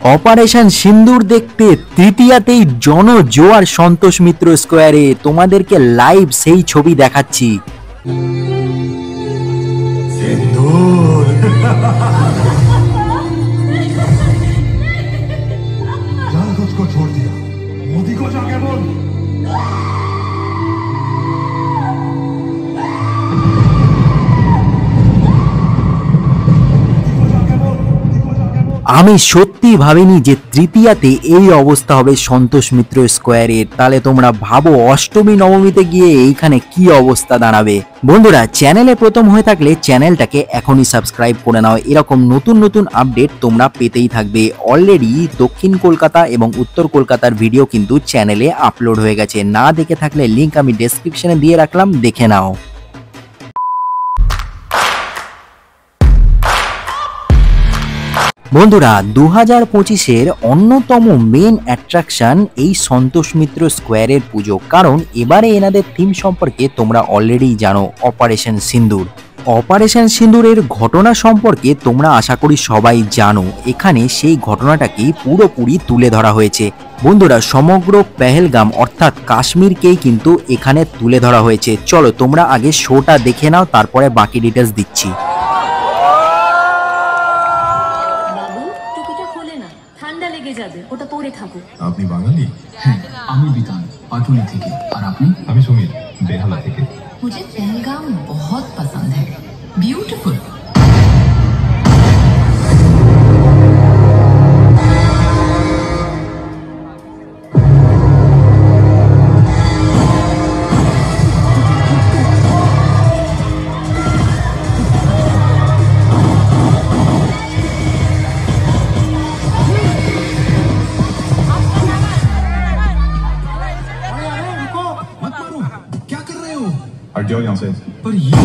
Operation সিন্দুর দেখতে তৃতীয়াতেই জনজোয়ার সন্তোষ মিত্র স্কোয়ারে। তোমাদেরকে লাইভ সেই ছবি দেখাচ্ছি। सिंदूर क्या तुझको छोड़ दिया, मोदी को जाके बोल। আমি সত্যি ভাবিনি যে তৃতীয়াতে এই অবস্থা হবে সন্তোষ মিত্র স্কোয়ারের। তাহলে তোমরা ভাবো অষ্টমী নবমীতে গিয়ে এইখানে কি অবস্থা দাঁড়াবে। বন্ধুরা, চ্যানেলে প্রথম হয়ে থাকলে চ্যানেলটাকে এখনই সাবস্ক্রাইব করে নাও। এরকম নতুন নতুন আপডেট তোমরা পেতেই থাকবে। অলরেডি দক্ষিণ কলকাতা এবং উত্তর কলকাতার ভিডিও কিন্তু চ্যানেলে আপলোড হয়ে গেছে। না দেখে থাকলে লিঙ্ক আমি ডেসক্রিপশনে দিয়ে রাখলাম, দেখে নাও। বন্ধুরা, 2025-এর অন্যতম মেন অ্যাট্রাকশন এই সন্তোষ মিত্র স্কোয়ারের পুজো। কারণ এবারে এনাদের থিম সম্পর্কে তোমরা অলরেডি জানো, অপারেশন সিন্দুর। অপারেশন সিন্দুরের ঘটনা সম্পর্কে তোমরা আশা করি সবাই জানো। এখানে সেই ঘটনাটাকেই পুরোপুরি তুলে ধরা হয়েছে। বন্ধুরা, সমগ্র পেহেলগাম অর্থাৎ কাশ্মীরকেই কিন্তু এখানে তুলে ধরা হয়েছে। চলো তোমরা আগে শোটা দেখে নাও, তারপরে বাকি ডিটেলস দিচ্ছি। ঠান্ডা লেগে যাবে, ওটা পরে থাকো। আপনি বাঙালি? হ্যাঁ, আমি বিতান পাটুলি থেকে। আর আপনি? আমি সুমিত, বেহালা থেকে। मुझे पहलगाम बहुत पसंद है, ब्यूटीफुल। हट जाओ यहाँ से। पर ये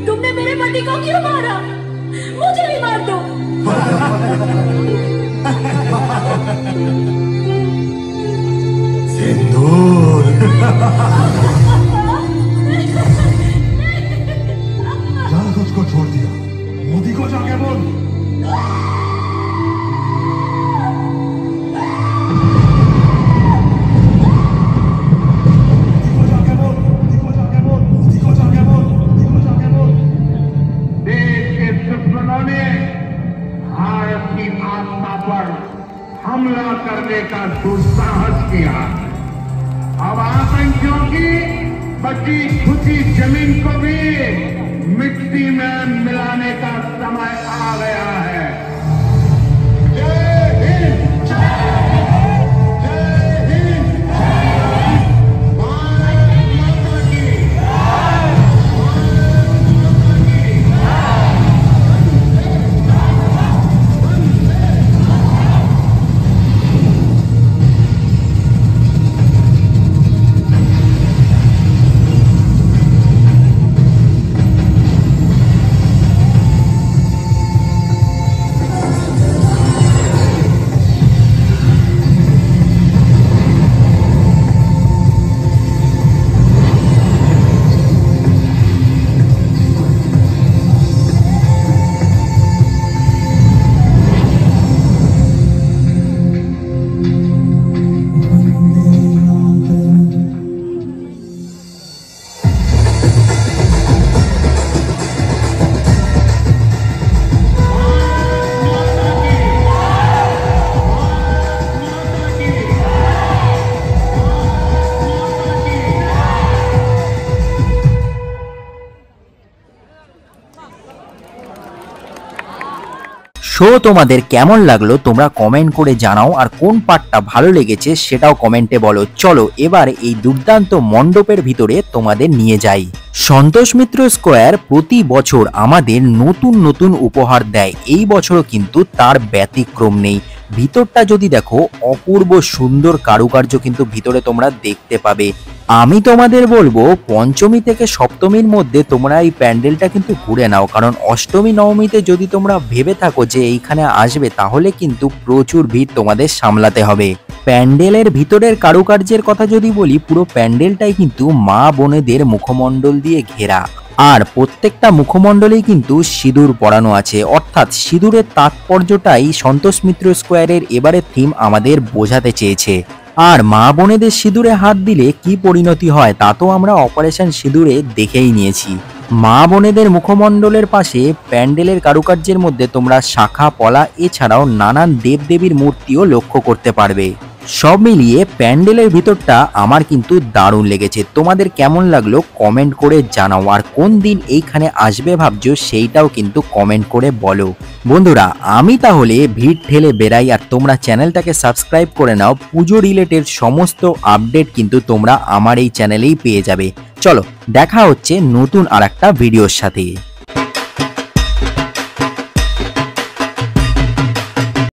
तुमने मेरे पति को क्यों मारा? मुझे भी मार दो। सिंदूर क्या तुझको छोड़ दिया, मोदी को जाके बोल। देश के दुश्मनों ने भारत की आस्था पर हमला करने का दुस्साहस किया। अब आतंकियों की बची खुची जमीन को भी मिट्टी में मिलाने का समय आ गया है। जय हिंद, जय हिंद, जय हिंद, भारत माता की, শো তোমাদের কেমন লাগলো তোমরা কমেন্ট করে জানাও, আর কোন পার্টটা ভালো লেগেছে সেটাও কমেন্টে বলো। চলো এবার এই দুর্দান্ত মণ্ডপের ভিতরে তোমাদের নিয়ে যাই। সন্তোষ মিত্র স্কোয়ার প্রতি বছর আমাদের নতুন নতুন উপহার দেয়, এই বছরও কিন্তু তার ব্যতিক্রম নেই। ভিতরটা যদি দেখো অপূর্ব সুন্দর কারুকার্য কিন্তু ভিতরে তোমরা দেখতে পাবে। আমি তোমাদের বলবো পঞ্চমী থেকে সপ্তমীর মধ্যে তোমরা এই প্যান্ডেলটা কিন্তু ঘুরে নাও, কারণ অষ্টমী নবমীতে যদি তোমরা ভেবে থাকো যে এইখানে আসবে তাহলে কিন্তু প্রচুর ভিড় তোমাদের সামলাতে হবে। প্যান্ডেলের ভিতরের কারুকার্যের কথা যদি বলি, পুরো প্যান্ডেলটাই কিন্তু মা বোনেদের মুখমণ্ডল দিয়ে ঘেরা, আর প্রত্যেকটা মুখমণ্ডলেই কিন্তু সিঁদুর পরানো আছে, অর্থাৎ সিঁদুরের তাৎপর্যটাই সন্তোষ মিত্র স্কোয়ারের এবারের থিম আমাদের বোঝাতে চেয়েছে। আর মা বোনেদের সিঁদুরে হাত দিলে কি পরিণতি হয় তা তো আমরা অপারেশন সিঁদুরে দেখেই নিয়েছি। মা বোনেদের মুখমণ্ডলের পাশে প্যান্ডেলের কারুকার্যের মধ্যে তোমরা শাখা পলা এছাড়াও নানান দেবদেবীর মূর্তিও লক্ষ্য করতে পারবে। সব মিলিয়ে প্যান্ডেলের ভিতরটা আমার কিন্তু দারুণ লেগেছে। তোমাদের কেমন লাগলো কমেন্ট করে জানাও, আর কোন দিন এইখানে আসবে ভাবছো সেইটাও কিন্তু কমেন্ট করে বলো। বন্ধুরা আমি তাহলে ভিড় ঠেলে বেরাই, আর তোমরা চ্যানেলটাকে সাবস্ক্রাইব করে নাও। পুজো রিলেটেড সমস্ত আপডেট কিন্তু তোমরা আমার এই চ্যানেলেই পেয়ে যাবে। চলো দেখা হচ্ছে নতুন আর একটা ভিডিওর সাথে।